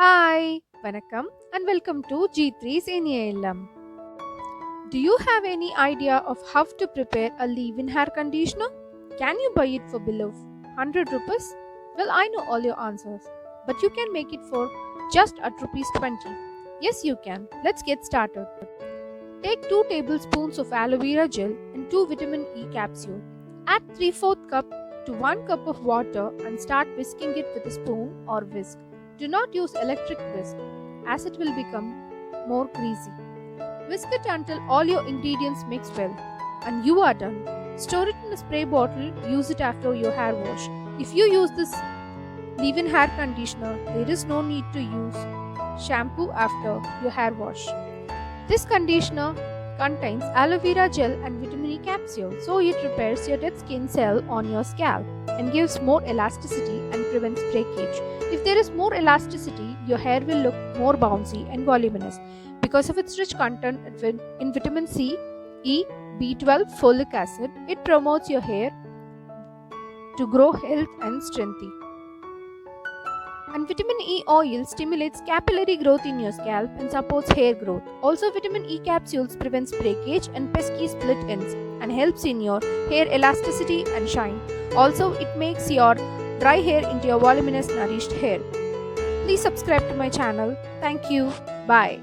Hi, Vanakkam and welcome to G3's Illam. Do you have any idea of how to prepare a leave-in hair conditioner? Can you buy it for below 100 rupees? Well, I know all your answers, but you can make it for just at rupees 20. Yes, you can. Let's get started. Take 2 tablespoons of aloe vera gel and 2 vitamin E capsule. Add 3/4 cup to 1 cup of water and start whisking it with a spoon or whisk. Do not use electric whisk as it will become more greasy. Whisk it until all your ingredients mix well and you are done. Store it in a spray bottle, use it after your hair wash. If you use this leave-in hair conditioner, there is no need to use shampoo after your hair wash. This conditioner contains aloe vera gel and vitamin E capsule, so it repairs your dead skin cell on your scalp and gives more elasticity and prevents breakage. If there is more elasticity, your hair will look more bouncy and voluminous. Because of its rich content in vitamin C, E, B12, folic acid, it promotes your hair to grow health and strengthy. And vitamin E oil stimulates capillary growth in your scalp and supports hair growth. Also, vitamin E capsules prevents breakage and pesky split ends and helps in your hair elasticity and shine. Also, it makes your dry hair into a voluminous nourished hair. Please subscribe to my channel. Thank you. Bye.